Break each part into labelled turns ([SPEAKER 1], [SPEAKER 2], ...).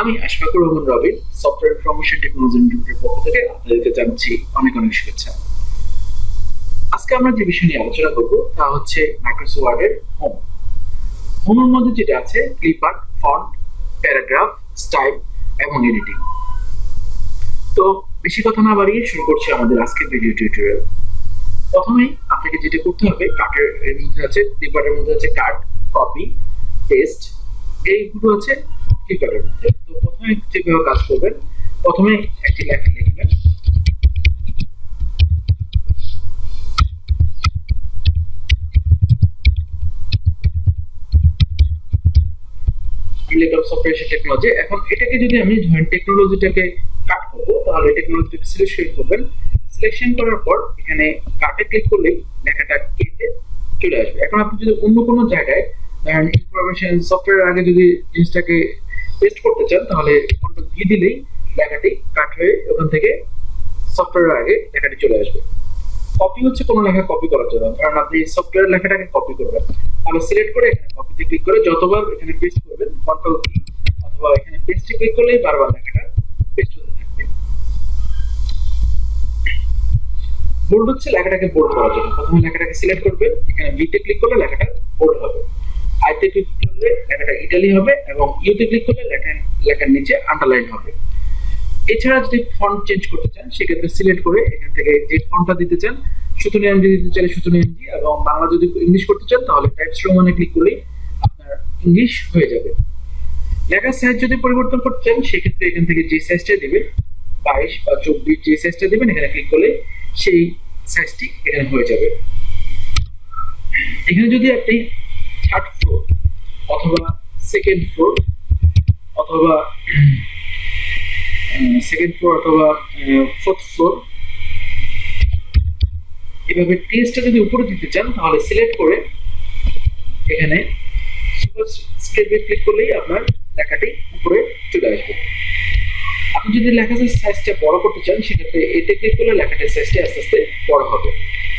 [SPEAKER 1] আমি Ashfakur Rahman Robin, software information technology ইনস্টিটিউটের পক্ষ থেকে আপনাদেরকে জানাচ্ছি অনেক অনেক শুভেচ্ছা। আজকে আমরা যে বিষয় নিয়ে আলোচনা করব তা হচ্ছে মাইক্রোসফট ওয়ার্ডের হোম। হোমের মধ্যে যেটা আছে ক্লিপার্ট, ফন্ট, প্যারাগ্রাফ, স্টাইল এবং এডিটিং। তো বেশি কথা না বাড়িয়ে শুরু করছি আমাদের আজকের ভিডিও টিউটোরিয়াল। প্রথমেই আপনাকে যেটা করতে হবে, কাটের মধ্যে আছে, ক্লিপার্টের মধ্যে আছে কাট, কপি, পেস্ট, এইগুলো আছে ক্লিপার্টের মধ্যে। তো প্রথমে যেভাবে কাজ করবেন, প্রথমে একটি লেখা লিখবেন, লিখলাম সফটওয়্যার টেকনোলজি। এখন এটাকে যদি আমি ধরেন টেকনোলজিটাকে কাট করবো, তাহলে টেকনোলজিটাকে সিলেকশন করবেন। সিলেকশন করার পর এখানে কাটে ক্লিক করলেই লেখাটা কেটে চলে আসবে। এখন আপনি যদি অন্য কোনো জায়গায় ধরেন ইনফরমেশন সফটওয়্যার আগে যদি জিনিসটাকে পেস্ট করতে চান, তাহলে কন্ট্রোল ভি দিলেই লেখাটি কাট হয়ে ওখান থেকে সফটওয়্যার আগে লেখাটি চলে আসবে। কপি হচ্ছে কোনো লেখা কপি করার জন্য, কারণ আপনি সফটওয়্যার লেখাটাকে কপি করবেন, তাহলে সিলেক্ট করে এখানে কপিতে ক্লিক করে যতবার এখানে পেস্ট করবেন কন্ট্রোল কি অথবা এখানে পেস্টে ক্লিক করলেই বারবার লেখাটা পেস্ট হতে থাকবে। বোল্ড হচ্ছে লেখাটাকে বোল্ড করার জন্য, প্রথমে লেখাটাকে সিলেক্ট করবেন, এখানে ভিতে ক্লিক করলে লেখাটা বোল্ড হবে, আইতে ক্লিক করলে লেখাটা ইটালি হবে এবং ইউতে ক্লিক করলে লেখার নিচে আন্ডারলাইন হবে। এছাড়া যদি ফন্ট চেঞ্জ করতে চান, সেক্ষেত্রে সিলেক্ট করে এখান থেকে যে ফন্টটা দিতে চান, সুতনি এমজি দিতে চাইলে সুতনি এমজি, এবং বাংলা যদি ইংলিশ করতে চান তাহলে টাইপস রোমানে ক্লিক করলেই আপনার ইংলিশ হয়ে যাবে। লেখার সাইজ যদি পরিবর্তন করতে চান, সেক্ষেত্রে এখান থেকে যে সাইজটা দিবেন 22 বা 24, যে সাইজটা দিবেন এখানে ক্লিক করলে সেই সাইজটি এখানে হয়ে যাবে। এখানে যদি আপনি থার্ড ফ্লোর অথবা সেকেন্ড ফ্লোর অথবা ফোর্থ ফ্লোর এভাবে টেক্সটটা যদি উপরে দিতে চান, তাহলে সিলেক্ট করে এখানে সুপারস্ক্রিপ্টে ক্লিক করলেই আপনার লেখাটি উপরে চলে আসবে। আপনি যদি লেখার সাইজটা বড় করতে চান, সেক্ষেত্রে এতে ক্লিক করলে লেখাটির সাইজটি আস্তে আস্তে বড় হবে।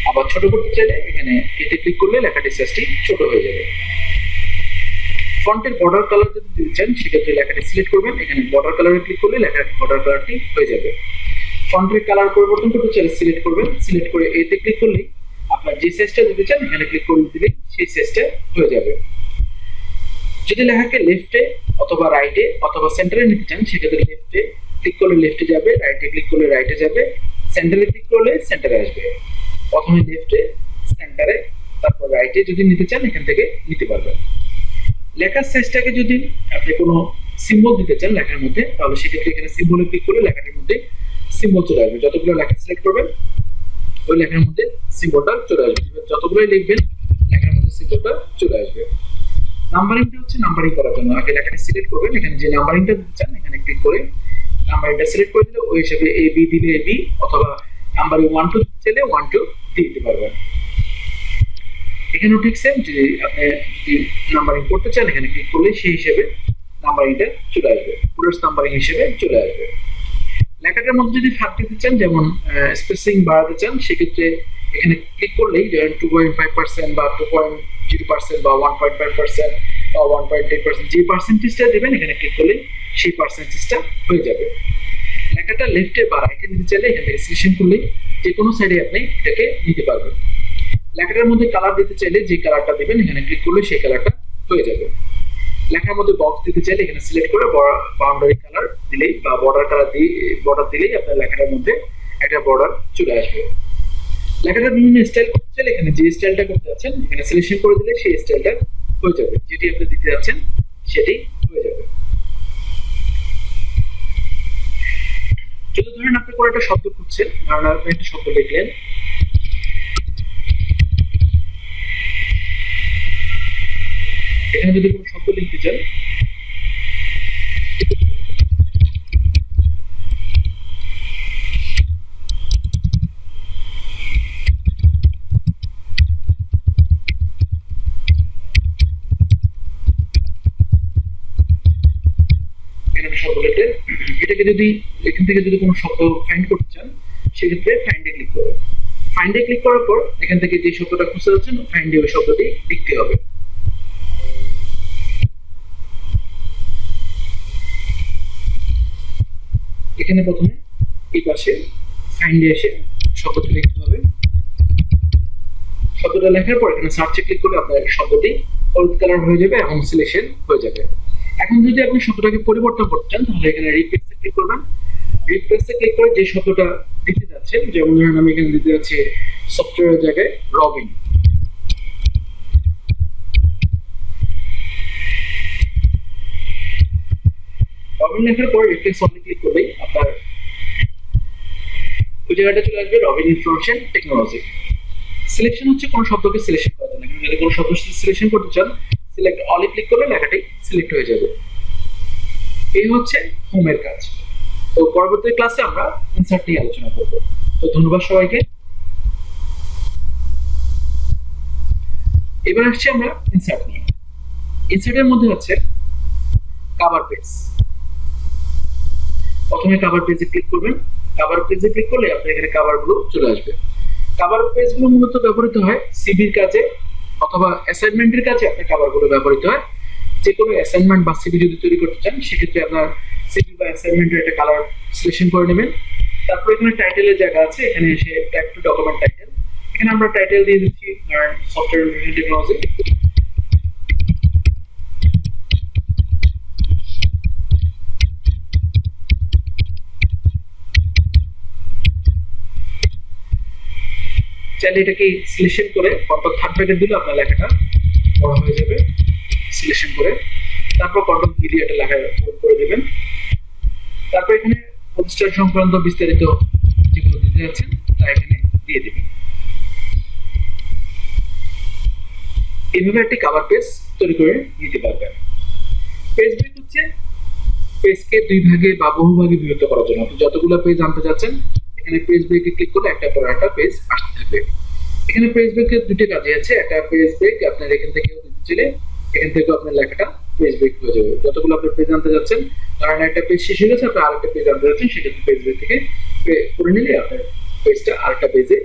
[SPEAKER 1] আবার ছোট করতে চাইলে এখানে এতে ক্লিক করলে লেখাটির সাইজটি ছোট হয়ে যাবে। ফন্টের বর্ডার কালার যদি দিতে চান, সেক্ষেত্রে লেখাটি সিলেক্ট করবেন, এখানে বর্ডার কালারে ক্লিক করলে লেখার বর্ডার কালারটি হয়ে যাবে। ফন্টের কালার পরিবর্তন করতে চাইলে সিলেক্ট করবেন, সিলেক্ট করে এতে ক্লিক করলেই আপনার যে সাইজটা দিতে চান এখানে ক্লিক করে দিলে সেই সাইজটা হয়ে যাবে। যদি লেখাকে লেফটে অথবা রাইটে অথবা সেন্টারে নিতে চান, সেক্ষেত্রে লেফটে ক্লিক করলে লেফটে যাবে, রাইটে ক্লিক করলে রাইটে যাবে, সেন্টারে ক্লিক করলে সেন্টারে আসবে। প্রথমে লেফটে, সেন্টারে, তারপর রাইটে যদি নিতে চান এখান থেকে নিতে পারবেন। লেখার সাইজটাকে যদি আপনি কোনো সিম্বল দিতে চান লেখার মধ্যে, তাহলে সেক্ষেত্রে এখানে সিম্বলে ক্লিক করলে লেখাটির মধ্যে সিম্বল চলে আসবে। যতগুলো লেখা সিলেক্ট করবেন ওই লেখার মধ্যে সিম্বলটা চলে আসবে, যতগুলোই লিখবেন লেখার মধ্যে সিম্বলটা চলে আসবে। নাম্বারিংটা হচ্ছে নাম্বারিং করার জন্য, আগে লেখাটি সিলেক্ট করবেন, এখানে যে নাম্বারিংটা দিতে চান এখানে ক্লিক করে নাম্বারিংটা সিলেক্ট করে দিলে ওই হিসেবে এ বি দিলে এ বি, অথবা নাম্বারিং 1 2 চাইলে 1 2 দিতে পারবেন। এখানেও ঠিক সেম, যদি আপনি যদি নাম্বারিং করতে চান এখানে ক্লিক করলে সেই হিসেবে নাম্বারিংটা চলে আসবে, পুরোস নাম্বারিং হিসেবে চলে আসবে। লেখাটার মধ্যে যদি ফাঁক দিতে চান, যেমন স্পেসিং বাড়াতে চান, সেক্ষেত্রে এখানে ক্লিক করলেই যেমন 2.5% বা 2.0% বা 1.5% বা 1.8%, যে পার্সেন্টেজটা দেবেন এখানে ক্লিক করলেই সেই পার্সেন্টেজটা হয়ে যাবে। লেখাটা লেফটে বা রাইটে নিতে চাইলে এখান থেকে সিলেকশন করলেই যে কোনো সাইডে আপনি এটাকে নিতে পারবেন। লেখাটার মধ্যে কালার দিতে চাইলে যে কালারটা দিবেন এখানে ক্লিক করলে সেই কালারটা হয়ে যাবে। লেখার মধ্যে বক্স দিতে চাইলে এখানে সিলেক্ট করে বাউন্ডারি কালার দিলেই বা বর্ডার কালার দিয়ে বর্ডার দিলেই আপনার লেখাটার মধ্যে একটা বর্ডার চলে আসবে। লেখাটার বিভিন্ন স্টাইল করতে চাইলে এখানে যে স্টাইলটা করতে যাচ্ছেন এখানে সিলেকশন করে দিলে সেই স্টাইলটা হয়ে যাবে, যেটি আপনি দিতে যাচ্ছেন সেটি হয়ে যাবে। যদি ধরেন আপনি কোনো একটা শব্দ খুঁজছেন, ধরেন আপনি একটা শব্দ লিখলেন, এখানে যদি কোনো শব্দ লিখতে চান শব্দ লিখলেন, এটাকে যদি এখান থেকে যদি কোনো শব্দ ফাইন্ড করতে চান, সেক্ষেত্রে ফাইন্ডে ক্লিক করবেন। ফাইন্ডে ক্লিক করার পর এখান থেকে যে শব্দটা খুঁজতে যাচ্ছেন ফাইন্ডে ওই শব্দটি লিখতে হবে। এখানে প্রথমে এই পাশে ফাইন্ডে এসে শব্দটি লিখতে হবে। শব্দটা লেখার পর এখানে সার্চে ক্লিক করলে আপনার শব্দটি হলুদ কালার হয়ে যাবে এবং সিলেকশন হয়ে যাবে। এখন যদি আপনি শব্দটাকে পরিবর্তন করতে চান তাহলে এখানে রিপ্লেসে ক্লিক করবেন। রিপ্লেসে ক্লিক করে যে শব্দটা দিতে যাচ্ছেন, যেমন ধরুন আমি এখানে দিতে যাচ্ছি সফটওয়্যারের জায়গায় রবিন। রবিন লেখার পর রিপ্লেস অনে ক্লিক করলেই আপনার ওই জায়গাটা চলে আসবে রবিন ইনফরমেশন টেকনোলজি। সিলেকশন হচ্ছে কোনো শব্দকে সিলেকশন করার জন্য। যদি কোনো শব্দ সিলেকশন করতে চান সিলেক্ট অলে ক্লিক করলে লেখাটি সিলেক্ট হয়ে যাবে। এই হচ্ছে হোমের কাজ। তো পরবর্তী ক্লাসে আমরা ইনসার্ট নিয়ে আলোচনা করব। তো ধন্যবাদ সবাইকে। এবার আসছি আমরা ইনসার্ট নিয়ে। ইনসার্টের মধ্যে হচ্ছে কভার পেজ। প্রথমে কভার পেজে ক্লিক করবেন। কভার পেজে ক্লিক করলে আপনার এখানে কভারগুলো চলে আসবে। কভার পেজগুলো মূলত ব্যবহৃত হয় সিভির কাজে অথবা অ্যাসাইনমেন্টের কাজে। আপনার কভারগুলো ব্যবহৃত হয় যে কোনো অ্যাসাইনমেন্ট বা সিভি যদি তৈরি করতে চান সেক্ষেত্রে আপনার সিভি বা অ্যাসাইনমেন্টের একটা কালার সিলেকশন করে নেবেন। তারপর এখানে টাইটেলের জায়গা আছে, এখানে এসে টাইপ টু ডকুমেন্ট টাইটেল। এখানে আমরা টাইটেল দিয়ে দিচ্ছি সফটওয়্যার ইনফরমেশন টেকনোলজি। চাইলে এটাকে সিলেকশন করে কন্ট্রোল থার্ড ব্র্যাকেট দিলে আপনার লেখাটা বড় হয়ে যাবে। সিলেকশন করে তারপর কন্ট্রোল কি দিয়ে এটা লেখা বোল্ড করে দিবেন। তারপর এখানে প্রতিষ্ঠান সংক্রান্ত বিস্তারিত যেগুলো দিতে যাচ্ছেন তা এখানে দিয়ে দিবেন। এইভাবে একটি কভার পেজ তৈরি করে নিতে পারবেন। পেজ ব্রেক হচ্ছে পেজকে দুই ভাগে বা বহু ভাগে বিভক্ত করার জন্য। আপনি যতগুলো পেজ আনতে যাচ্ছেন এখানে পেজ ব্রেকে ক্লিক করলে একটা পর একটা পেজ আসতে থাকবে। এখানে পেজ ব্রেকের দুটো কাজই আছে। একটা পেজ ব্রেক আপনার এখান থেকে দিতে চাইলে এখান থেকে আপনার লেখাটা পেজ ব্রেক হয়ে যাবে। যতগুলো আপনি পেজ আনতে যাচ্ছেন, কারণ একটা পেজ শেষ হয়ে গেছে আপনি আরেকটা পেজ আনতে যাচ্ছেন, সেক্ষেত্রে পেজ ব্রেক থেকে করে নিলে আপনার পেজটা আরেকটা পেজে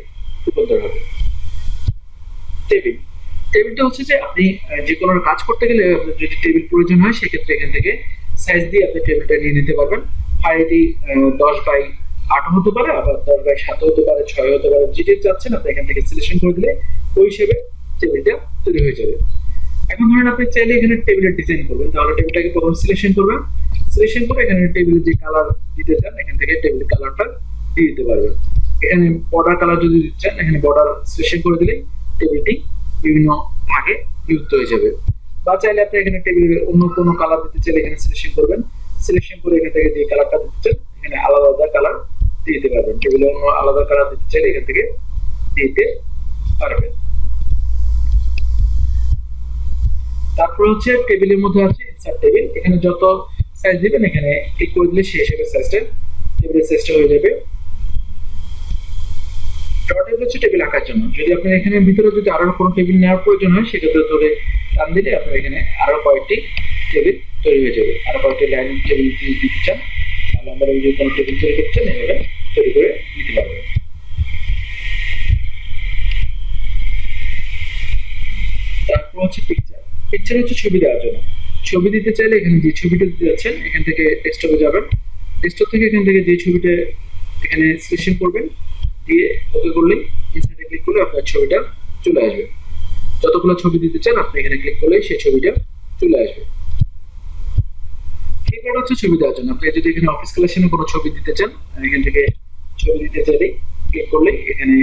[SPEAKER 1] রূপান্তর হবে। টেবিল। টেবিলটা হচ্ছে যে আপনি যে কোনো কাজ করতে গেলে আপনার যদি টেবিল প্রয়োজন হয় সেক্ষেত্রে এখান থেকে সাইজ দিয়ে আপনি টেবিলটা নিয়ে নিতে পারবেন। আর এটি 10x8 হতে পারে, আবার 10x7 হতে পারে, 6 হতে পারে, যেটা চাচ্ছেন আপনি এখান থেকে সিলেকশন করে দিলে ওই হিসেবে টেবিলটা তৈরি হয়ে যাবে। এখন ধরেন আপনি চাইলে এখানে টেবিলের ডিজাইন করবেন, তাহলে টেবিলটাকে প্রথমে সিলেকশন করবেন। সিলেকশন করে এখানে টেবিলের যে কালার দিতে চান এখান থেকে টেবিলের কালারটা দিয়ে দিতে পারবেন। এখানে বর্ডার কালার যদি দিতে চান এখানে বর্ডার সিলেকশন করে দিলেই টেবিলটি বিভিন্ন ভাগে বিভক্ত হয়ে যাবে। বা চাইলে আপনি এখানে টেবিলের অন্য কোনো কালার দিতে চাইলে এখানে সিলেকশন করবেন। সিলেকশন করে এখান থেকে যে কালারটা দিতে চান এখানে আলাদা আলাদা কালার দিয়ে দিতে পারবেন। টেবিলে অন্য আলাদা কালার দিতে চাইলে এখান থেকে দিতে পারবেন। তারপর হচ্ছে টেবিলের মধ্যে আছে ইনসার্ট টেবিল। এখানে যত সাইজ দিবেন এখানে ক্লিক করে দিলে সেই হিসেবে সাইজটা টেবিলের সাইজটা হয়ে যাবে। ড্র টেবিল হচ্ছে টেবিল আঁকার জন্য। যদি আপনি এখানে ভিতরে যদি আরো কোনো টেবিল নেওয়ার প্রয়োজন হয় সেক্ষেত্রে ধরে টান দিলে আপনার এখানে আরো কয়েকটি টেবিল তৈরি হয়ে যাবে। আরো কয়েকটি লাইন টেবিল দিতে চান তাহলে আমরা যদি কোনো টেবিল তৈরি করতে চান এভাবে তৈরি করে নিতে পারবেন। তারপর হচ্ছে পিকচার। পিকচার হচ্ছে ছবি দেওয়ার জন্য। ছবি দিতে চাইলে এখানে যে ছবিটা দিতে যাচ্ছেন এখান থেকে ডেস্কটপে যাবেন। ডেস্কটপ থেকে এখান থেকে যে ছবিটা এখানে সিলেকশন করবেন, দিয়ে ওকে করলেই ইনসার্টে ক্লিক করলে আপনার ছবিটা চলে আসবে। যতগুলো ছবি দিতে চান আপনি এখানে ক্লিক করলে সেই ছবিটা চলে আসবে। কিবোর্ড হচ্ছে ছবি দেওয়ার জন্য। আপনি যদি এখানে অফিস কালেকশনে কোনো ছবি দিতে চান এখান থেকে ছবি দিতে চাইলে ক্লিক করলে এখানে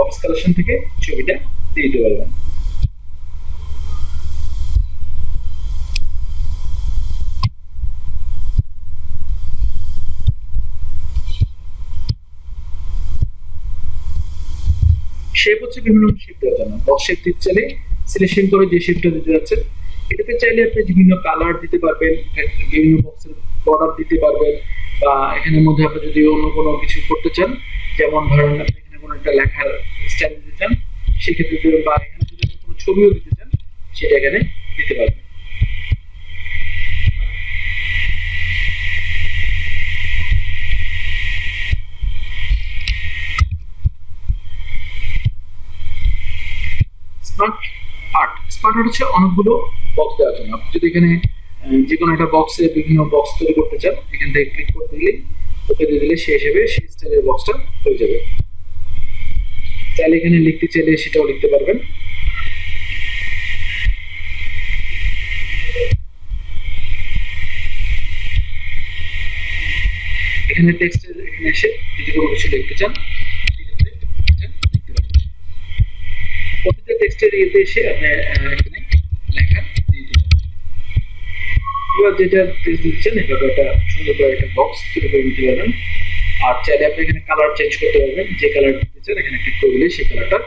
[SPEAKER 1] অফিস কালেকশন থেকে ছবিটা দিয়ে দিতে পারবেন। শেপ হচ্ছে বিভিন্ন শেপ দেওয়ার জন্য। বক্স শেপ দিতে চাইলে সিলেকশন করে যে শেপটা দিতে যাচ্ছেন এটাতে চাইলে আপনি বিভিন্ন কালার দিতে পারবেন, বিভিন্ন বক্সের বর্ডার দিতে পারবেন, বা এখানের মধ্যে আপনি যদি অন্য কোনো কিছু করতে চান, যেমন ধরেন আপনি এখানে কোনো একটা লেখার স্টাইল দিতে চান সেক্ষেত্রে দিবেন, বা এখানে যদি আপনি কোনো ছবিও দিতে চান সেটা এখানে দিতে পারবেন। Smart art. স্মার্ট আর্ট হচ্ছে অনেকগুলো বক্স দেওয়ার জন্য। আপনি যদি এখানে যে কোনো একটা বক্সে বিভিন্ন বক্স তৈরি করতে চান এখান থেকে ক্লিক করতে দিলে ওকে দিয়ে দিলে সেই হিসেবে সেই স্টাইলের বক্সটা হয়ে যাবে। চাইলে এখানে লিখতে চাইলে সেটাও লিখতে পারবেন। এখানে টেক্সটের এখানে এসে যদি কোনো কিছু লিখতে চান সেক্ষেত্রে লিখতে পারবেন। প্রতিটা টেক্সটের ইয়েতে এসে আপনি এখানে লেখা দিয়ে দিতে পারবেন। এবার যেটা টেক্সট দিচ্ছেন এভাবে একটা সুন্দর করে একটা বক্স তৈরি করে দিতে পারবেন। আর চাইলে আপনি এখানে কালার চেঞ্জ করতে পারবেন, যে কালার দিতে চান এখানে ক্লিক করে দিলে সেই কালারটা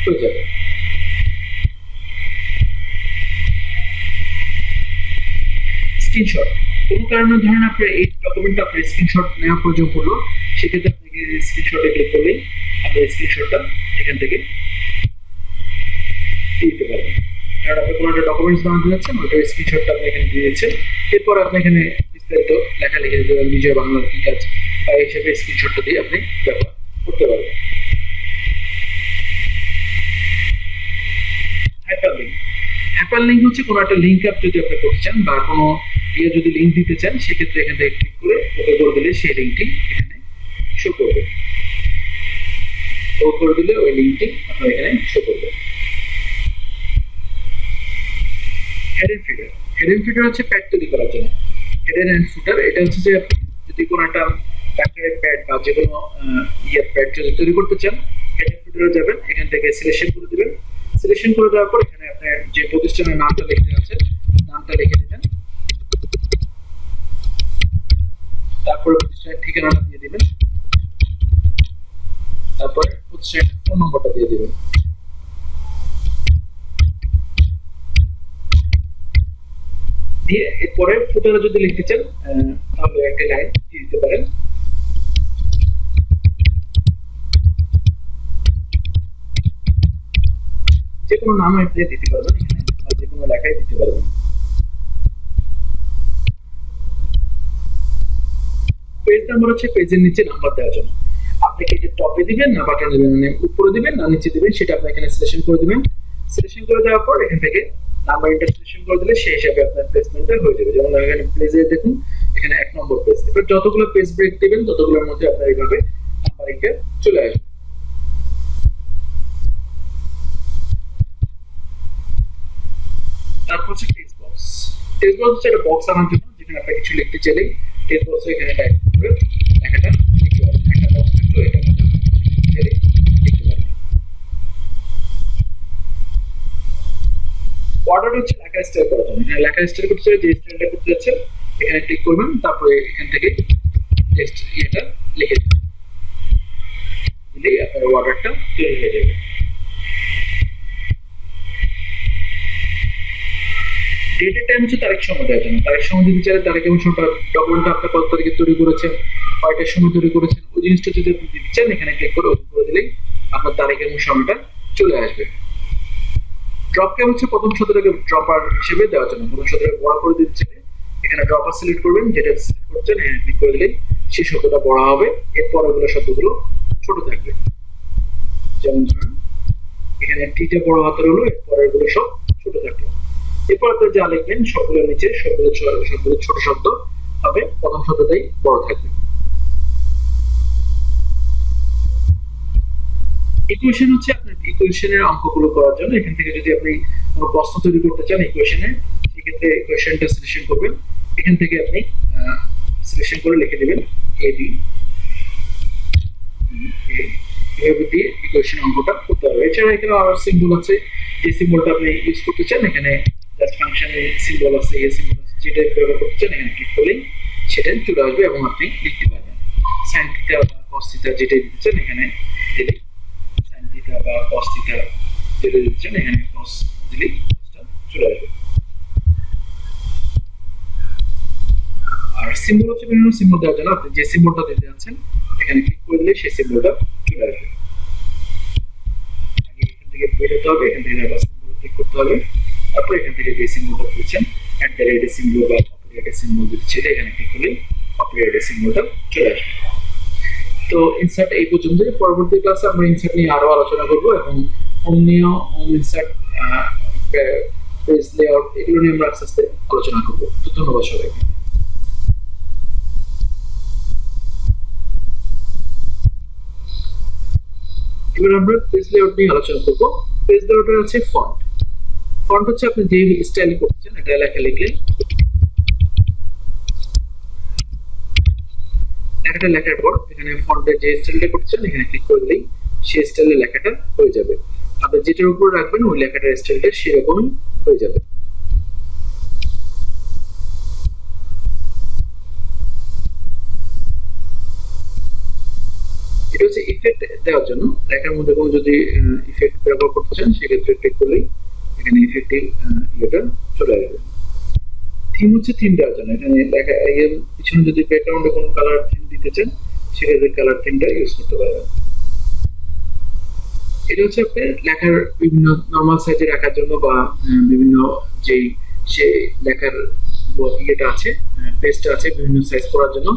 [SPEAKER 1] হয়ে যাবে। স্ক্রিনশট, কোনো কারণে ধরেন আপনার এই ডকুমেন্টটা আপনার স্ক্রিনশট নেওয়া প্রয়োজন পড়লো, সেক্ষেত্রে আপনাকে স্ক্রিনশটে ক্লিক করলেই আপনার স্ক্রিনশটটা এখান থেকে দিতে পারবেন। কারণ আপনি কোনো একটা ডকুমেন্টস বানাতে যাচ্ছেন ওটার স্ক্রিনশটটা আপনি এখানে দিয়ে দিচ্ছেন, এরপর আপনি এখানে বিস্তারিত লেখা লিখে দিতে পারবেন, বিজয় বাংলার কি কাজ বা এই হিসেবে স্ক্রিনশটটা দিয়ে আপনি ব্যবহার করতে পারবেন। হাইপারলিংক, হাইপারলিংক হচ্ছে কোনো একটা লিঙ্ক আপ যদি আপনি করতে চান বা কোনো যদি লিঙ্ক দিতে চান সেক্ষেত্রে এখান থেকে ক্লিক করে ওকে করে দিলে সেই লিঙ্কটি এখানে শো করবে। ও করে দিলে ওই লিঙ্কটি আপনার এখানে শো করবে। হেডার ফিডার, হেডার ফিডার হচ্ছে প্যাড তৈরি করার জন্য। হেডার এন্ড ফুটার এটা হচ্ছে যে আপনি যদি কোনো একটা ডাক্তারের প্যাড বা যে কোনো প্যাড যদি তৈরি করতে চান হেডার ফিডারে যাবেন, এখান থেকে সিলেকশন করে দিবেন। সিলেকশন করে দেওয়ার পর এখানে আপনার যে প্রতিষ্ঠানের নামটা লিখে আছে নামটা লিখে দিবেন, তারপরে প্রতিষ্ঠানের ঠিকানাটা দিয়ে দিবেন, তারপরে প্রতিষ্ঠানের ফোন নম্বরটা দিয়ে দিবেন। দিয়ে এরপরে ফুটারে যদি লিখতে চান তাহলে একটা লাইন দিয়ে দিতে পারেন। যে কোনো নাম আপনি দিতে পারবেন এখানে, আর যে কোনো লেখাই দিতে পারবেন। পেজ নাম্বার হচ্ছে পেজের নিচে নাম্বার দেওয়ার জন্য। আপনি কি টপে দিবেন না বাটনে দিবেন, মানে উপরে দিবেন না নিচে দিবেন সেটা আপনি এখানে সিলেকশন করে দিবেন। সিলেকশন করে দেওয়ার পর এখান থেকে নাম্বার ইন্টারসেকশন করে দিলে সেই হিসাবে আপনার প্লেসমেন্টটা হয়ে যাবে। যেমন এখানে পেজে দেখুন এখানে 1 নম্বর পেজ, এবার যতগুলো পেজ ব্রেক দিবেন ততগুলোর মধ্যে আপনার এইভাবে নাম্বারিংটা চলে আসবে। তারপর হচ্ছে টেক্সট বক্স। টেক্সট বক্স হচ্ছে একটা বক্স আনার জন্য যেখানে আপনি কিছু লিখতে চাইলে টেক্সট বক্সে এখানে টাইপ করে লেখাটা লিখতে পারবেন। একটা বক্স থাকলো এটার মধ্যে চাইলে লিখতে পারবেন। বর্ডার হচ্ছে লেখা স্টাইল করার জন্য। এখানে লেখা স্টাইল করতে চাইলে যে স্টাইলটা করতে যাচ্ছেন এখানে ক্লিক করবেন, তারপরে এখান থেকে টেক্সট এটা লিখে দিবেন, দিলেই আপনার বর্ডারটা তৈরি হয়ে যাবে। ডেটের টাইম হচ্ছে তারিখ সময় দেওয়ার জন্য। তারিখ সময় দিতে চাইলে তারিখ এবং সময়টা, ডকুমেন্টটা আপনি কত তারিখে তৈরি করেছেন, কয়টার সময় তৈরি করেছেন, ওই জিনিসটা যদি আপনি দিতে চান এখানে ক্লিক করে ওকে করে দিলেই আপনার তারিখ এবং সময়টা চলে আসবে। ড্রপ ক্যাপ হচ্ছে প্রথম শব্দটাকে ড্রপার হিসেবে দেওয়ার জন্য। প্রথম শব্দটাকে বড় করে দিতে চাইলে এখানে ড্রপার সিলেক্ট করবেন, যেটা সিলেক্ট করছেন এখানে ক্লিক করে দিলেই সেই শব্দটা বড় হবে, এরপর ওগুলো শব্দগুলো ছোট থাকবে। যেমন ধরুন এখানে টিটা বড় হাতের হলো, এরপর এগুলো সব ছোট থাকলো। এরপর আপনি যা লিখবেন সবগুলোর নিচে সবগুলো ছোট শব্দ হবে, প্রথম শব্দটাই বড় থাকবে। ইকুয়েশন হচ্ছে আপনার ইকুয়েশনের অঙ্কগুলো করার জন্য। এখান থেকে যদি আপনি কোনো প্রশ্ন তৈরি করতে চান ইকুয়েশনে, সেক্ষেত্রে ইকুয়েশনটা সিলেকশন করবেন, এখান থেকে আপনি সিলেকশন করে লিখে দিবেন এ বি, এভাবে দিয়ে ইকুয়েশন অঙ্কটা করতে হবে। এছাড়া এখানে আরো সিম্বল আছে, যে সিম্বলটা আপনি ইউজ করতে চান এখানে জাস্ট ফাংশনের সিম্বল আছে, এই সিম্বল আছে, যেটা ব্যবহার করতে চান এখানে ক্লিক করলেই সেটা চলে আসবে এবং আপনি লিখতে পারবেন। সাইন থিটা বা কস থিটা যেটা দিতে চান এখানে দিলে সাইন থিটা বা কস থিটা যেটা দিতে চান এখানে কস দিলেই চলে আসবে। আর সিম্বল হচ্ছে বিভিন্ন সিম্বল দেওয়ার জন্য আপনি যে সিম্বলটা দিতে যাচ্ছেন এখানে ক্লিক করে দিলে সেই সিম্বলটা চলে আসবে। আগে এখান থেকে বের হতে হবে, এখান থেকে আবার সিম্বল ক্লিক করতে হবে, তারপর এখান থেকে যে সিম্বলটা দিচ্ছেন @ সিম্বল বা কপিরাইটেড সিম্বল দিচ্ছেন এখানে ক্লিক করলে কপিরাইটেড সিম্বলটা চলে আসবে। তো ইনসার্ট এই পর্যন্ত। পরবর্তী ক্লাসে আমরা ইনসার্ট নিয়ে আরো আলোচনা করব এবং হোম ইনসার্ট পেজ লেআউট এগুলো নিয়ে আমরা আস্তে আস্তে আলোচনা করব। তো ধন্যবাদ সবাইকে। এবার আমরা পেজ লেআউট নিয়ে আলোচনা করব। পেজ লেআউটের আছে ফন্ট। ফন্ট হচ্ছে আপনি যে স্টাইলে করছেন, এটা লেখা লিখলে লেখাটা লেখার পর এখানে ফন্টে যে স্টাইলটা করছেন এখানে ক্লিক করে দিলেই সেই স্টাইলে লেখাটা হয়ে যাবে। আপনি যেটার উপর রাখবেন ওই লেখাটার স্টাইলটা সেরকমই হয়ে যাবে। এটা হচ্ছে ইফেক্ট দেওয়ার জন্য। লেখার মধ্যে কোনো যদি ইফেক্ট ব্যবহার করতে চান সেক্ষেত্রে ক্লিক করলেই এখানে ইফেক্টিভ এটা চলে আসবে। থিম হচ্ছে থিম দেওয়ার জন্য। এখানে লেখা এর পিছনে যদি ব্যাকগ্রাউন্ডে কোনো কালার থিম দিতে চান সেক্ষেত্রে কালার থিমটা ইউজ করতে পারবেন। এটা হচ্ছে আপনার লেখার বিভিন্ন নর্মাল সাইজে রাখার জন্য বা বিভিন্ন যেই সে লেখার ইয়েটা আছে, পেজটা আছে বিভিন্ন সাইজ করার জন্য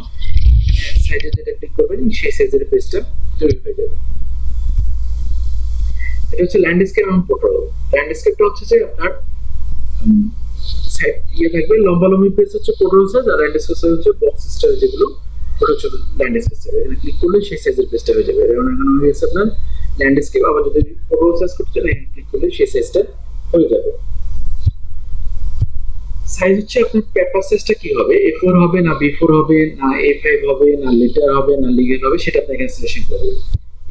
[SPEAKER 1] সাইজে যেটা ক্লিক করবেন সেই সাইজের পেজটা তৈরি হয়ে যাবে। এটা হচ্ছে ল্যান্ডস্কেপ এবং পোর্ট্রেট। ল্যান্ডস্কেপটা হচ্ছে যে আপনার সাইড ইয়ে থাকবে, লম্বা লম্বি পেজ হচ্ছে পোর্ট্রেট সাইজ, আর ল্যান্ডস্কেপ সাইজ হচ্ছে বক্স স্টাইল, যেগুলো ওটা হচ্ছে ল্যান্ডস্কেপ সাইজ। এখানে ক্লিক করলে সেই সাইজের পেজটা হয়ে যাবে। যেমন এখানে হয়ে গেছে আপনার ল্যান্ডস্কেপ। আবার যদি পোর্ট্রেট সাইজ করতে চান এখানে ক্লিক করলে সেই সাইজটা হয়ে যাবে। সাইজ হচ্ছে আপনার পেপার সাইজটা কি হবে, A4 হবে না B4 হবে না A5 হবে না লেটার হবে না লিগেল হবে সেটা আপনি এখানে সিলেকশন করে দেবেন।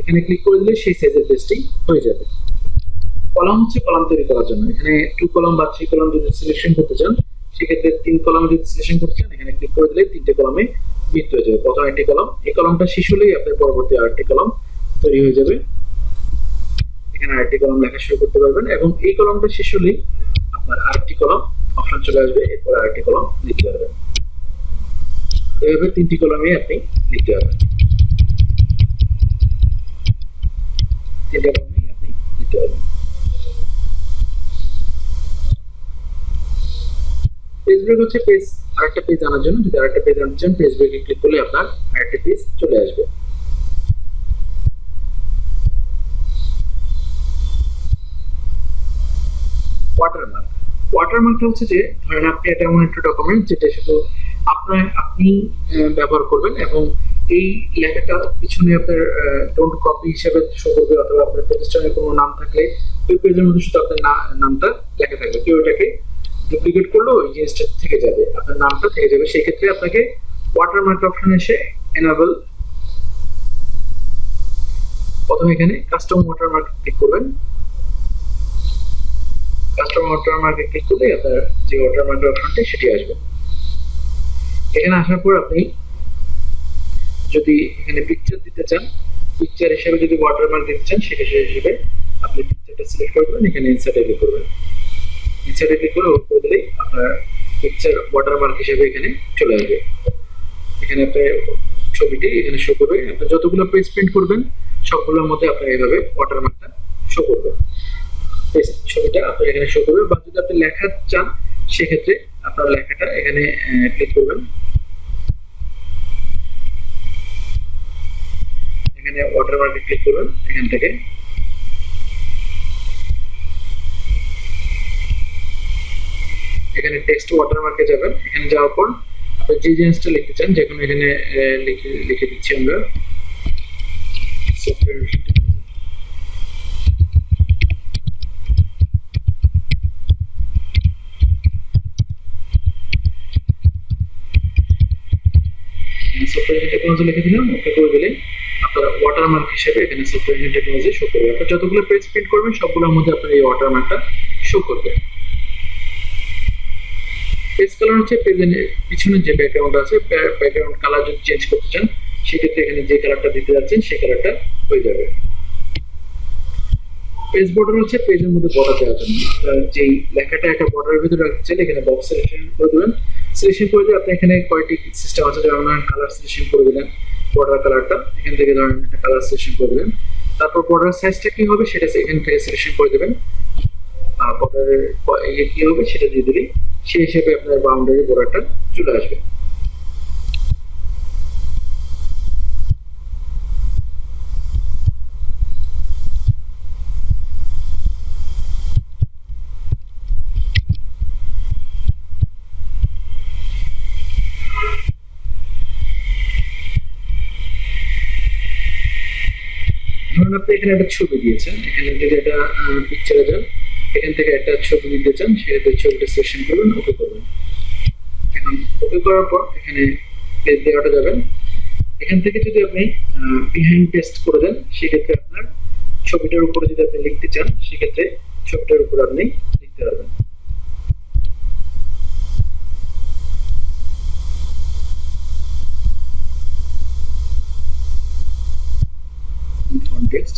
[SPEAKER 1] এখানে ক্লিক করে দিলে সেই সাইজের পেজটি হয়ে যাবে। কলাম হচ্ছে কলাম তৈরি করার জন্য। এখানে 2 কলাম বা 3 কলাম যদি সিলেকশন করতে চান সেক্ষেত্রে 3 কলামে যদি সিলেকশন করতে চান এখানে ক্লিক করে দিলে 3টে কলামে বৃত্ত হয়ে যাবে। প্রথমে একটি কলাম, এই কলামটা শেষ হলেই আপনার পরবর্তী আরেকটি কলাম তৈরি হয়ে যাবে। এখানে আরেকটি কলাম লেখা শুরু করতে পারবেন এবং এই কলামটা শেষ হলেই আপনার আরেকটি কলাম অপশন চলে আসবে, এরপর আরেকটি কলাম লিখতে পারবেন। এভাবে 3টি কলামে আপনি লিখতে পারবেন। 3টা কলামে আপনি লিখতে পারবেন। পেজ ব্রেক হচ্ছে পেজ আরেকটা পেজ আনার জন্য। যদি আরেকটা পেজ আনতে চান পেজ ব্রেকে ক্লিক করলে আপনার আরেকটা পেজ চলে আসবে। ওয়াটারমার্ক। ওয়াটারমার্কটা হচ্ছে যে ধরেন আপনি এটা এমন একটা ডকুমেন্ট যেটা শুধু আপনি ব্যবহার করবেন এবং এই লেখাটা পিছনে আপনার ডোন্ট কপি হিসেবে শো করবে, অথবা আপনার প্রতিষ্ঠানের কোনো নাম থাকলে ওই পেজের মধ্যে শুধু আপনার নামটা লেখা থাকবে। কেউ এটাকে ডুপ্লিকেট করলেও ওই জিনিসটা থেকে যাবে, আপনার নামটা থেকে যাবে। সেই ক্ষেত্রে আপনাকে ওয়াটারমার্ক অপশনে এসে এনাবল, প্রথমে এখানে কাস্টম ওয়াটারমার্ক ক্লিক করবেন। কাস্টম ওয়াটারমার্কে ক্লিক করলে আপনার যে ওয়াটারমার্কের অপশনটি সেটি আসবে। এখানে আসার পর আপনি যদি এখানে পিকচার দিতে চান, পিকচার হিসেবে যদি ওয়াটারমার্ক দিতে চান সেটা হিসেবে আপনি পিকচারটা সিলেক্ট করবেন, এখানে ইনসার্টে ক্লিক করবেন। ইনসার্টে ক্লিক করে ওপরে দিলেই আপনার পিকচার ওয়াটারমার্ক হিসেবে এখানে চলে আসবে। এখানে আপনার ছবিটি এখানে শো করবে। আপনি যতগুলো পেজ প্রিন্ট করবেন সবগুলোর মধ্যে আপনার এইভাবে ওয়াটারমার্কটা শো করবে। ছবিটা আপনার এখানে শো করবে। বা যদি আপনি লেখা চান সেক্ষেত্রে আপনার লেখাটা এখানে ক্লিক করবেন। এখানে ওয়াটারমার্কে ক্লিক করবেন। এখান থেকে এখানে টেক্সট ওয়াটারমার্কে যাবেন। এখানে যাওয়ার পর আপনি যে জিনিসটা লিখতে চান, যেকোনো এখানে লিখে দিচ্ছি আমরা সফটওয়্যার। সফটওয়্যার টেকনোলজি লিখে দিলাম, ওকে করে দিলে আপনার ওয়াটারমার্ক হিসেবে এখানে সফটওয়্যার টেকনোলজি শো করবে। আপনি যতগুলো পেজ প্রিন্ট করবেন সবগুলোর মধ্যে আপনার এই ওয়াটারমার্কটা শো করবে। পেজ কালার হচ্ছে পেজের পিছনে যে ব্যাকগ্রাউন্ড আছে, ব্যাকগ্রাউন্ড কালার যদি চেঞ্জ করতে চান সেক্ষেত্রে এখানে যে কালারটা দিতে যাচ্ছেন সেই কালারটা হয়ে যাবে। পেজ বর্ডার হচ্ছে পেজের মধ্যে বর্ডার দেওয়ার জন্য। আপনার যেই লেখাটা একটা বর্ডারের ভিতরে রাখতে চাইলে এখানে বক্স সিলেকশন করে দেবেন। সিলেকশন করে দিয়ে আপনি এখানে কয়েকটি সিস্টেম আছে, যেমন কালার সিলেকশন করে দিলেন, বর্ডার কালারটা এখান থেকে ধরেন একটা কালার সিলেকশন করে দিলেন। তারপর বর্ডার সাইজটা কি হবে সেটা এখান থেকে সিলেকশন করে দেবেন। বর্ডারের ইয়ে কি হবে সেটা দিয়ে দিলেই সেই হিসেবে আপনার বাউন্ডারি বর্ডারটা চলে আসবে। ধরুন ধরুন আপনি এখানে একটা ছবি দিয়েছেন, এখানে যদি একটা পিকচারে যান, এখান থেকে একটা ছবি দিতে চান, সেক্ষেত্রে ছবিটা সিলেকশন করবেন, ওকে করবেন। এখন ওকে করার পর এখানে পেজ দেওয়াটা যাবেন। এখান থেকে যদি আপনি বিহাইন্ড টেক্সট করে দেন, সেক্ষেত্রে আপনার ছবিটার উপরে যদি আপনি লিখতে চান, সেক্ষেত্রে ছবিটার উপর আপনি লিখতে পারবেন। ফন্ট টেক্সট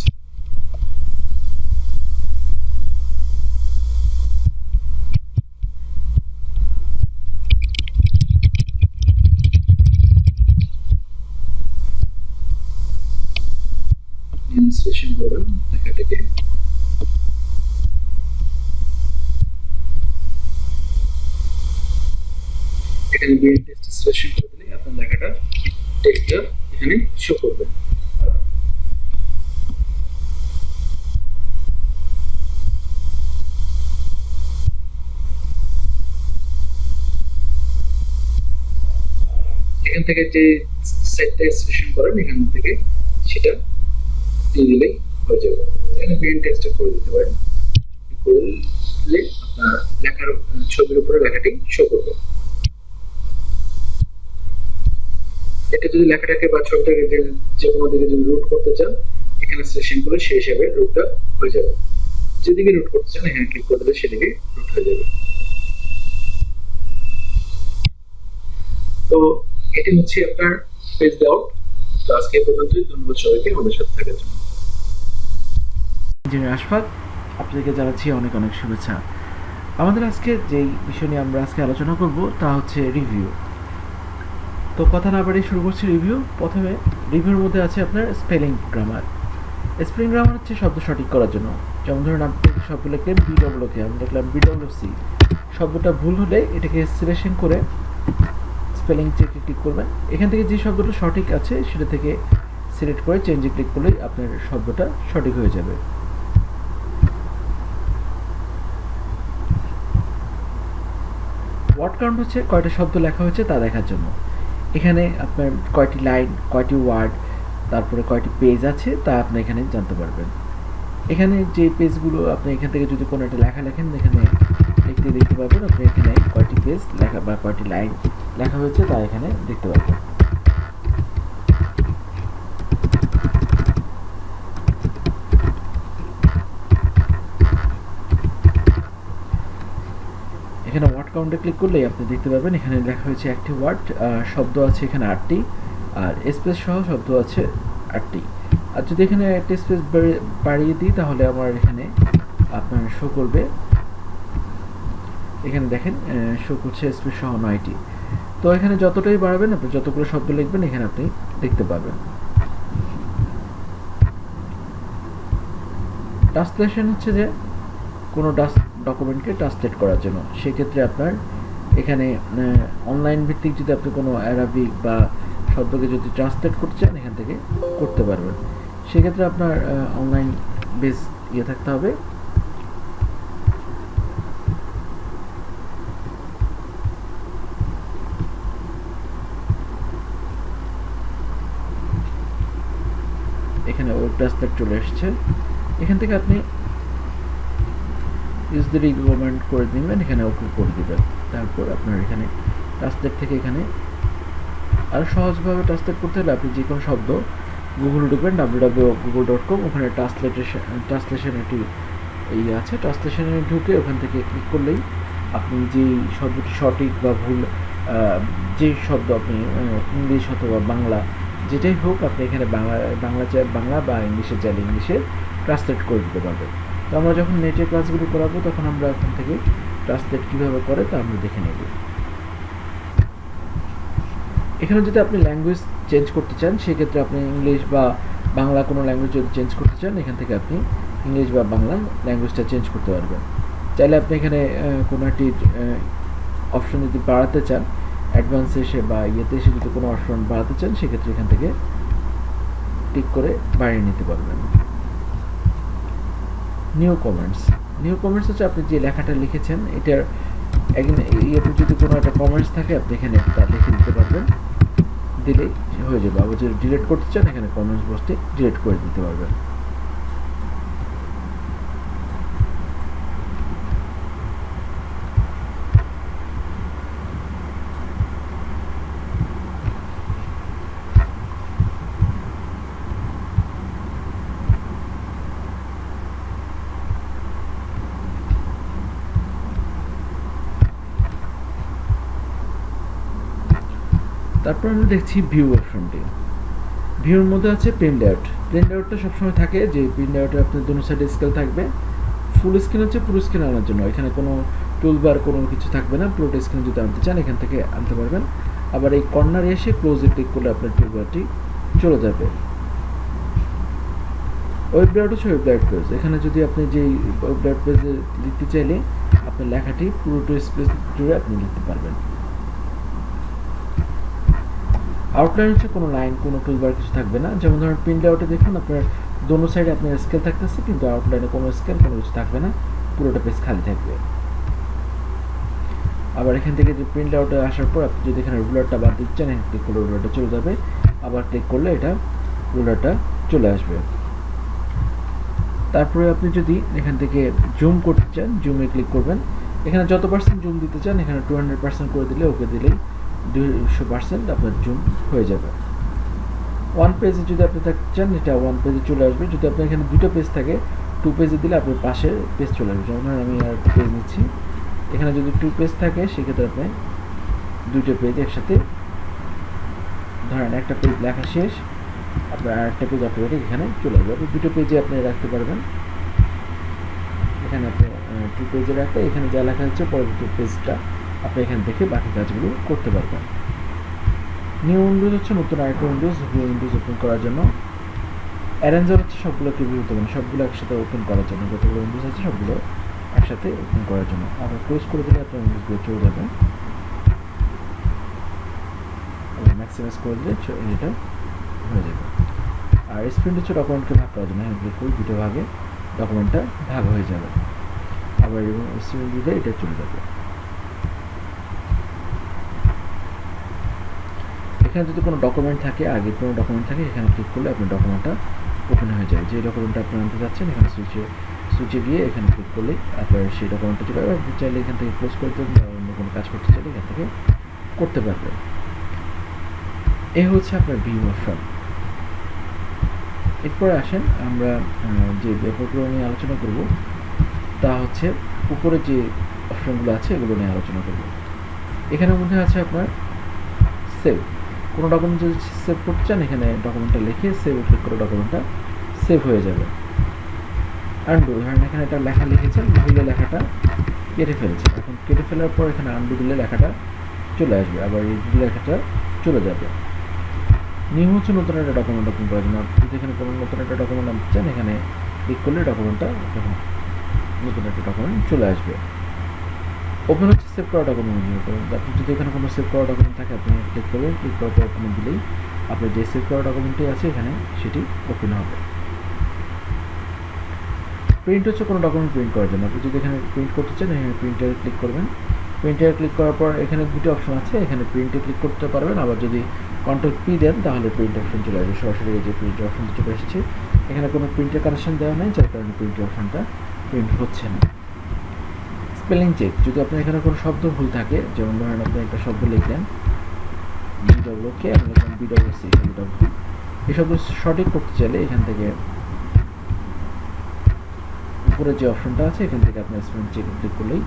[SPEAKER 1] ইনস্টলেশন করবেন লেখাটাকে। এখানে বিএন টেক্সট সিলেকশন করে দিলে আপনার লেখাটা টেক্সটটা এখানে শো করবে। এখান থেকে যে সেটটা সিলেকশন করেন, এখান থেকে সেটা দিয়ে দিলেই হয়ে যাবে। এখানে বিএন টেক্সট করে দিতে পারেন, করলে আপনার লেখার ছবির উপরে লেখাটি শো করবে। এটা যদি লেখাটাকে বা ছবিটাকে যে কোনো দিকে যদি রুট করতে চান, এখানে সিলেকশন করে সেই হিসাবে রুটটা হয়ে যাবে। যেদিকে রুট করতে চান এখানে ক্লিক করে দিলে সেদিকে রুট হয়ে যাবে। তো এটি হচ্ছে আপনার পেজ লেআউট। তো আজকে এই পর্যন্তই। ধন্যবাদ সবাইকে আমাদের সাথে থাকার জন্য।
[SPEAKER 2] ইঞ্জিনিয়ার আশফাক, আপনাদেরকে জানাচ্ছি অনেক অনেক শুভেচ্ছা। আমাদের আজকে যেই বিষয় নিয়ে আমরা আজকে আলোচনা করব তা হচ্ছে রিভিউ। তো কথা না বাড়িয়ে শুরু করছি রিভিউ। প্রথমে রিভিউর মধ্যে আছে আপনার স্পেলিং গ্রামার। স্পেলিং গ্রামার হচ্ছে শব্দ সঠিক করার জন্য। যেমন ধরুন আপনি শব্দ লিখলেন বিডব্লিউকে, আমি লিখলাম বিডব্লিউসি, শব্দটা ভুল হলে এটাকে সিলেকশন করে স্পেলিং চেকে ক্লিক করবেন। এখান থেকে যে শব্দটা সঠিক আছে সেটা থেকে সিলেক্ট করে চেঞ্জে ক্লিক করলেই আপনার শব্দটা সঠিক হয়ে যাবে। ওয়ার্ড কাউন্ট হচ্ছে কয়টা শব্দ লেখা হয়েছে তা দেখার জন্য। এখানে আপনার কয়টি লাইন, কয়টি ওয়ার্ড, তারপরে কয়টি পেজ আছে তা আপনি এখানে জানতে পারবেন। এখানে যে পেজগুলো আপনি এখান থেকে যদি কোনো একটা লেখা লেখেন, এখানে দেখতে পাবেন আপনি এখানে কয়টি পেজ লেখা বা কয়টি লাইন লেখা হয়েছে তা এখানে দেখতে পাবেন। এখানে ওয়ার্ড কাউন্টে ক্লিক করলেই আপনি দেখতে পাবেন এখানে লেখা হয়েছে একটি ওয়ার্ড, শব্দ আছে এখানে 8টি, আর স্পেস সহ শব্দ আছে 8টি। আর যদি এখানে একটা স্পেস বাড়িয়ে দিই তাহলে আমার এখানে আপনার শো করবে, এখানে দেখেন শো করছে স্পেস সহ 9টি। তো এখানে যতটাই বাড়াবেন আপনি যতগুলো শব্দ লিখবেন এখানে আপনি দেখতে পাবেন। ট্রান্সলেশন হচ্ছে যে কোনো ডকুমেন্টকে ট্রান্সলেট করার জন্য। সেক্ষেত্রে আপনার এখানে অনলাইন ভিত্তিক যদি আপনি কোনো অ্যারাবিক বা শব্দকে যদি ট্রান্সলেট করতে চান এখান থেকে করতে পারবেন। সেক্ষেত্রে আপনার অনলাইন বেস থাকতে হবে। এখানে ওয়েব ট্রান্সলেট চলে এসছে। এখান থেকে আপনি ইউজ দ্য রিকমেন্ড করে দিবেন, এখানে ওকে করে দিবেন। তারপর আপনার এখানে ট্রান্সলেট থেকে এখানে আরও সহজভাবে ট্রান্সলেট করতে হলে আপনি যে কোনো শব্দ গুগলে ঢুকবেন www.google.com, ওখানে ট্রান্সলেশন একটি আছে, ট্রান্সলেশনে ঢুকে ওখান থেকে ক্লিক করলেই আপনি যে শব্দটি সঠিক বা ভুল, যে শব্দ আপনি ইংলিশ অথবা বাংলা যেটাই হোক আপনি এখানে বাংলা বা ইংলিশে চাইলে ইংলিশে ট্রান্সলেট করে দিতে পারবেন। তো আমরা যখন নেটের ক্লাসগুলো করাবো তখন আমরা এখান থেকে ট্রান্সলেট কীভাবে করে তা আমরা দেখে নেব। এখানে যদি আপনি ল্যাঙ্গুয়েজ চেঞ্জ করতে চান সেক্ষেত্রে আপনি ইংলিশ বা বাংলা কোনো ল্যাঙ্গুয়েজ যদি চেঞ্জ করতে চান এখান থেকে আপনি ইংলিশ বা বাংলা ল্যাঙ্গুয়েজটা চেঞ্জ করতে পারবেন। চাইলে আপনি এখানে কোনো একটি অপশন যদি বাড়াতে চান, অ্যাডভান্সে এসে বা এসে যদি কোনো অপশন বাড়াতে চান সেক্ষেত্রে এখান থেকে ক্লিক করে বাড়িয়ে নিতে পারবেন। নিউ কমেন্টস হচ্ছে আপনি যে লেখাটা লিখেছেন এটার যদি কোনো একটা কমেন্টস থাকে আপনি এখানে তা লিখে দিতে পারবেন, দিলেই হয়ে যাবে। আবার যদি ডিলিট করতে চান এখানে কমেন্টস বক্সটি ডিলিট করে দিতে পারবেন। তারপর আমরা দেখছি ভিউ অপশনটি। ভিউর মধ্যে আছে প্রিন্ট আউট। প্রিন্ট আউটটা সবসময় থাকে যে প্রিন্ট আউটে আপনার দোনো সাইডে স্কেল থাকবে। ফুল স্ক্রিন হচ্ছে পুরো স্ক্রিন আনার জন্য, এখানে কোনো টুলবার কোনো কিছু থাকবে না। পুরোটা স্ক্রিন যদি আনতে চান এখান থেকে আনতে পারবেন। আবার এই কর্নারে এসে ক্লোজে ক্লিক করলে আপনার টুলবারটি চলে যাবে। ওয়েব লেআউট হচ্ছে ওয়েব লেআউট পেজ। এখানে যদি আপনি যেই ওয়েব লেআউট পেজে লিখতে চাইলে আপনার লেখাটি পুরোটা স্পেস জুড়ে আপনি লিখতে পারবেন। আউটলাইন হচ্ছে কোনো লাইন কোনো টুলবার কিছু থাকবে না। যেমন ধরুন প্রিন্ট আউটে দেখুন আপনার দোনো সাইডে আপনার স্কেল থাকতেছে, কিন্তু আউটলাইনে কোনো স্কেল কোনো কিছু থাকবে না, পুরোটা পেজ খালি থাকবে। আবার এখান থেকে যে প্রিন্ট আউটে আসার পর আপনি যদি এখানে রুলারটা বাদ দিচ্ছেন, এখানে ক্লিক করলে রুলারটা চলে যাবে। আবার ক্লিক করলে এটা রুলারটা চলে আসবে। তারপরে আপনি যদি এখান থেকে জুম করতে চান, জুমে ক্লিক করবেন। এখানে যত পার্সেন্ট জুম দিতে চান এখানে 200% করে দিলে, ওকে দিলেই 200% আপনার জুম হয়ে যাবে। ওয়ান পেজে যদি আপনি থাকতে চান এটা ওয়ান পেজে চলে আসবে। যদি আপনার এখানে দুটো পেজ থাকে, টু পেজে দিলে আপনার পাশে পেজ চলে আসবে। যেমন আমি আর পেজ নিচ্ছি, এখানে যদি টু পেজ থাকে সেক্ষেত্রে আপনি দুটো পেজ একসাথে ধরেন একটা পেজ লেখা শেষ, আপনার আরেকটা পেজ অটোমেটিক এখানে চলে আসবে। আপনি দুটো পেজে আপনি রাখতে পারবেন। এখানে আপনি টু পেজে রাখলে এখানে যা লেখা হচ্ছে পরবর্তী পেজটা আপনি এখান থেকে বাকি কাজগুলো করতে পারবেন। নিউ উইন্ডোজ হচ্ছে নতুন আরেকটা উইন্ডোজ, উইন্ডোজ ওপেন করার জন্য। অ্যারেঞ্জার হচ্ছে সবগুলোকে ভিউ হতে পারেন, সবগুলো একসাথে ওপেন করার জন্য, যতগুলো উইন্ডোজ আছে সবগুলো একসাথে ওপেন করার জন্য। আবার ক্লোজ করে দিলে আপনার উইন্ডোজগুলো চলে যাবে। আবার ম্যাক্সিমাইজ করে দিলে এটা হয়ে যাবে। আর স্প্রিন্ট হচ্ছে ডকুমেন্টকে ভাগ করার জন্য, ক্লিক করে দুটো ভাগে ডকুমেন্টটা ভাগ হয়ে যাবে। আবার এবং স্প্রিন্ট দিলে এটা চলে যাবে। এখানে যদি কোনো ডকুমেন্ট থাকে, আগে কোনো ডকুমেন্ট থাকে, এখানে ক্লিক করলে আপনার ডকুমেন্টটা ওপেন হয়ে যায়। যে ডকুমেন্টটা আপনি আনতে চাচ্ছেন এখানে সুইচে গিয়ে এখানে ক্লিক করলে আপনার সেই ডকুমেন্টটা চলে যাবে। আপনি চাইলে এখান থেকে ক্লোজ করতে বা অন্য কোনো কাজ করতে চাইলে এখান থেকে করতে পারবেন। এই হচ্ছে আপনার ভিউ অপশন। এরপরে আসেন আমরা যে ব্যাপারগুলো নিয়ে আলোচনা করব তা হচ্ছে উপরে যে অপশনগুলো আছে এগুলো নিয়ে আলোচনা করব। এখানের মধ্যে আছে আপনার সেভ। কোনো ডকুমেন্ট যদি সেভ করতে চান এখানে ডকুমেন্টটা লিখে সেভ ক্লিক করে ডকুমেন্টটা সেভ হয়ে যাবে। আন্ডু, ধরেন এখানে একটা লেখা লিখেছেন, ভুলে লেখাটা কেটে ফেলেছেন, এখন কেটে ফেলার পর এখানে আন্ডু দিলে লেখাটা চলে আসবে, আবার এই লেখাটা চলে যাবে। নিউ হচ্ছে নতুন একটা ডকুমেন্ট ওপেন করার জন্য। আপনি যদি এখানে কোনো নতুন একটা ডকুমেন্ট আনতে চান এখানে ক্লিক করলে ডকুমেন্টটা নতুন একটা ডকুমেন্ট চলে আসবে। ওপেন হচ্ছে সেভ করা ডকুমেন্ট। আপনি যদি এখানে কোনো সেভ করা ডকুমেন্ট থাকে আপনি ক্লিক করবেন, ক্লিক করার পর ওপেন দিলেই আপনার যে সেভ করা ডকুমেন্টটি আছে এখানে সেটি ওপেন হবে। প্রিন্ট হচ্ছে কোনো ডকুমেন্ট প্রিন্ট করার জন্য। আপনি যদি এখানে প্রিন্ট করতে চান এখানে প্রিন্টারে ক্লিক করবেন। প্রিন্টারে ক্লিক করার পর এখানে দুটো অপশন আছে, এখানে প্রিন্টে ক্লিক করতে পারবেন, আবার যদি কন্ট্রোল পি দেন তাহলে প্রিন্ট অপশন চলে আসবে। সরাসরি এই যে প্রিন্ট অপশন চলে এসেছে, এখানে কোনো প্রিন্টের কানেকশন দেওয়া নেই, যার কারণে প্রিন্ট অপশনটা প্রিন্ট হচ্ছে না। স্পেলিং চেক, যদি আপনার এখানে কোনো শব্দ ভুল থাকে, যেমন ধরেন আপনি একটা শব্দ লিখলেন বিডব্লিউকে, আপনি লিখলেন বিডব্লিউসি, শব্দটা ভুল, এই শব্দ সঠিক করতে চাইলে এখান থেকে উপরে যে অপশনটা আছে এখান থেকে আপনার স্পেলিং চেক ক্লিক করলেই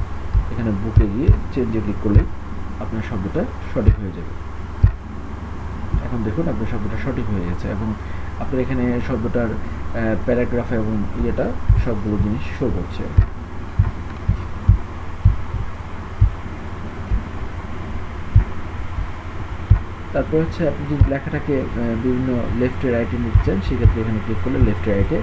[SPEAKER 2] এখানে বুকে গিয়ে চেঞ্জে ক্লিক করলেই আপনার শব্দটা সঠিক হয়ে যাবে। এখন দেখুন আপনার শব্দটা সঠিক হয়ে গেছে এবং আপনার এখানে শব্দটার প্যারাগ্রাফ এবং ইয়েটা সবগুলো জিনিস শো করছে। তারপর হচ্ছে আপনি যদি লেখাটাকে বিভিন্ন লেফটে রাইটে নিতে চান সেক্ষেত্রে এখানে ক্লিক করলে লেফটে রাইটে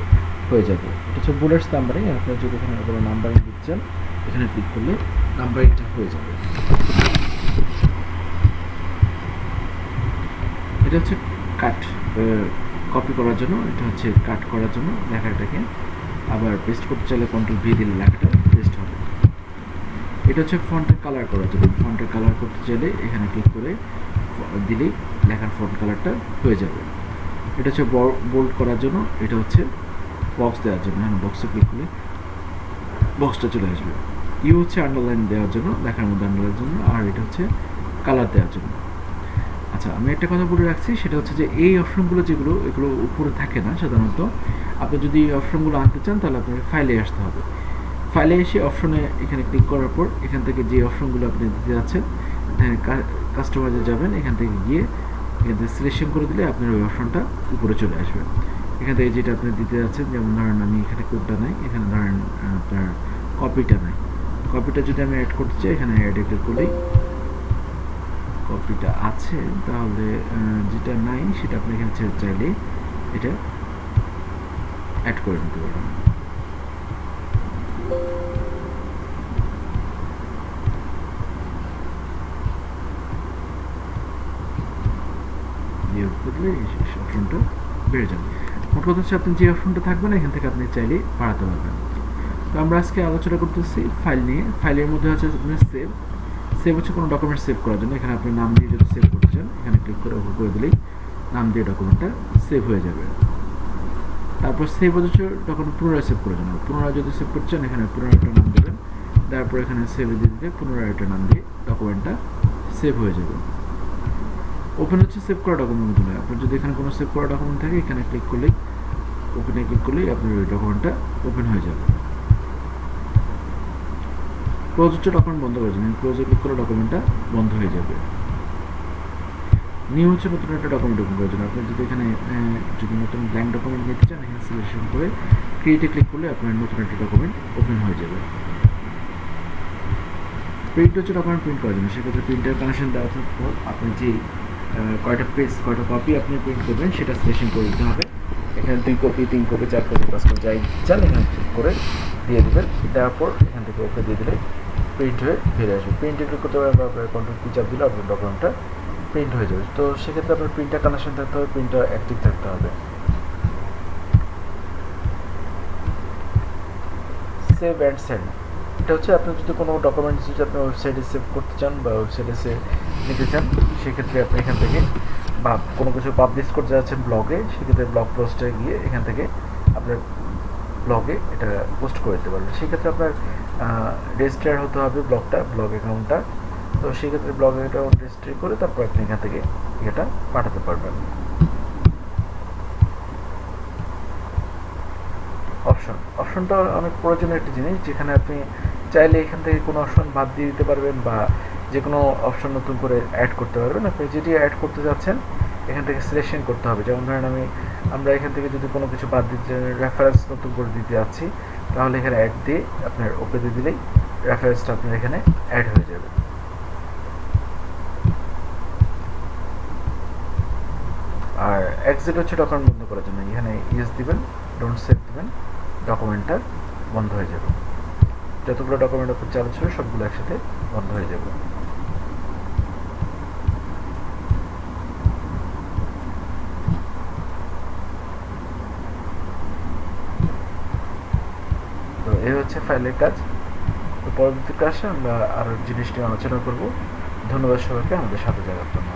[SPEAKER 2] হয়ে যাবে। এটা হচ্ছে বুলেটস নাম্বারিং। আপনার যদি এখানে কোনো নাম্বারিং দিতে চান এখানে ক্লিক করলে নাম্বারিংটা হয়ে যাবে। এটা হচ্ছে কাট কপি করার জন্য, এটা হচ্ছে কাট করার জন্য লেখাটাকে। আবার পেস্ট করতে চাইলে কন্ট্রোল ভি দিলে লেখাটা পেস্ট হবে। এটা হচ্ছে ফন্টের কালার করার জন্য। ফন্টের কালার করতে চাইলে এখানে ক্লিক করে দিলেই লেখার ফন্ট কালারটা হয়ে যাবে। এটা হচ্ছে বোল্ড করার জন্য, এটা হচ্ছে বক্স দেওয়ার জন্য। হ্যাঁ, বক্সে ক্লিক করলে বক্সটা চলে আসবে। ইউ হচ্ছে আন্ডারলাইন দেওয়ার জন্য, লেখার মধ্যে আন্ডারলাইনের জন্য, আর এটা হচ্ছে কালার দেওয়ার জন্য। আচ্ছা, আমি একটা কথা বলে রাখছি, সেটা হচ্ছে যে এই অপশনগুলো যেগুলো এগুলো উপরে থাকে না সাধারণত। আপনি যদি এই অপশনগুলো আনতে চান তাহলে আপনাকে ফাইলে আসতে হবে। ফাইলে এসে অপশনে এখানে ক্লিক করার পর এখান থেকে যে অপশনগুলো আপনি দিতে যাচ্ছেন কাস্টমাইজে যাবেন, এখান থেকে গিয়ে এখান থেকে সিলেকশন করে দিলে আপনার ওই অপশনটা উপরে চলে আসবে। এখান থেকে যেটা আপনি দিতে যাচ্ছেন, যেমন ধরেন আমি এখানে কোডটা নাই, এখানে ধরেন আপনার কপিটা নাই, কপিটা যদি আমি অ্যাড করতে চাই এখানে অ্যাড ক্লিক করলেই কপিটা আছে, তাহলে যেটা নাই সেটা আপনি এখানে চাইলে এটা অ্যাড করে নিতে পারবেন। দিয়ে করলে এই অপশনটা বেড়ে যাবে। মোট কথা হচ্ছে আপনি যে অপশনটা থাকবেন এখান থেকে আপনি চাইলে বাড়াতে পারবেন। তো আমরা আজকে আলোচনা করতেছি ফাইল নিয়ে। ফাইলের মধ্যে হচ্ছে আপনার সেভ, সেভ হচ্ছে কোনো ডকুমেন্ট সেভ করার জন্য। এখানে আপনি নাম দিয়ে যদি সেভ করতে চান এখানে ক্লিক করে ওকে করে দিলেই নাম দিয়ে ডকুমেন্টটা সেভ হয়ে যাবে। তারপর সেভ হচ্ছে ডকুমেন্ট পুনরায় সেভ করার জন্য। পুনরায় যদি সেভ করতে চান এখানে পুনরায় একটা নাম দেবেন, তারপর এখানে সেভে দিয়ে দিলে পুনরায় একটা নাম দিয়ে ডকুমেন্টটা সেভ হয়ে যাবে। ওপেন হচ্ছে সেভ করা ডকুমেন্টের জন্য। আপনার যদি এখানে কোনো সেভ করা ডকুমেন্ট থাকে এখানে ক্লিক করলেই, ওপেনে ক্লিক করলেই আপনার ওই ডকুমেন্টটা ওপেন হয়ে যাবে। ক্লোজ হচ্ছে ডকুমেন্ট বন্ধ করার জন্য। ক্লোজে ক্লিক করে ডকুমেন্টটা বন্ধ হয়ে যাবে। নিউ হচ্ছে নতুন একটা ডকুমেন্ট ওপেন করার জন্য। আপনি যদি এখানে যদি নতুন ব্ল্যাঙ্ক ডকুমেন্ট নিতে চান এখানে সিলেকশন করে ক্রিয়েটে ক্লিক করলে আপনার নতুন একটা ডকুমেন্ট ওপেন হয়ে যাবে। প্রিন্ট হচ্ছে ডকুমেন্ট প্রিন্ট করার জন্য। সেক্ষেত্রে প্রিন্টার কানেকশন দেওয়ার পর আপনি যে কয়টা পেজ কয়টা কপি আপনি প্রিন্ট করবেন সেটা সিলেকশন করে দিতে হবে। এখানে 2 কপি 3 কপি 4 কপি 5 কপি যাই চান এখানে ক্লিক করে দিয়ে দেবেন। দেওয়ার পর এখান থেকে ওকে দিয়ে দিলে প্রিন্ট হয়ে ফিরে আসবে। প্রিন্টে ক্লিক করতে পারবেন বা আপনার কন্ট্রোল কি চাপ দিলে আপনার ডকুমেন্টটা প্রিন্ট হয়ে যাবে। তো সেক্ষেত্রে আপনার প্রিন্টার কানেকশন থাকতে হবে, প্রিন্টার অ্যাক্টিভ থাকতে হবে। সেভ অ্যান্ড সেন্ড, এটা হচ্ছে আপনি যদি কোনো ডকুমেন্টস যদি আপনি ওয়েবসাইটে সেভ করতে চান বা ওয়েবসাইটে নিতে চান সেক্ষেত্রে আপনি এখান থেকে, বা কোনো কিছু পাবলিশ করতে যাচ্ছেন ব্লগে, সেক্ষেত্রে ব্লগ পোস্টে গিয়ে এখান থেকে আপনার ব্লগে এটা পোস্ট করে দিতে পারবেন। সেক্ষেত্রে আপনার রেজিস্টার হতে হবে ব্লগ অ্যাকাউন্টটা। তো সেক্ষেত্রে ব্লগ অ্যাকাউন্ট রেজিস্টার করে তারপর আপনি এখান থেকে এটা পাঠাতে পারবেন। অপশনটা অনেক প্রয়োজনীয় একটি জিনিস, যেখানে আপনি চাইলে এখান থেকে কোনো অপশন বাদ দিয়ে দিতে পারবেন বা যে কোনো অপশন নতুন করে অ্যাড করতে পারবেন। আপনি যেটি অ্যাড করতে যাচ্ছেন এখান থেকে সিলেকশন করতে হবে। যেমন ধরেন আমরা এখান থেকে যদি কোনো কিছু বাদ দিতে রেফারেন্স নতুন করে দিতে যাচ্ছি তাহলে এখানে অ্যাড দিয়ে আপনার ওকে দিয়ে দিলেই রেফারেন্সটা আপনার এখানে অ্যাড হয়ে যাবে। আর এক্সিট হচ্ছে ডকুমেন্ট বন্ধ করার জন্য। এখানে ইয়েস দিবেন, ডোন্ট সেভ দিবেন, ডকুমেন্টটা বন্ধ হয়ে যাবে। যতগুলো ডকুমেন্ট আপনার চালু ছিল সবগুলো একসাথে বন্ধ হয়ে যাবে। তো এই হচ্ছে ফাইলের কাজ। তো পরবর্তী ক্লাসে আমরা আরও জিনিসটি আলোচনা করব। ধন্যবাদ সবাইকে আমাদের সাথে যাওয়ার জন্য।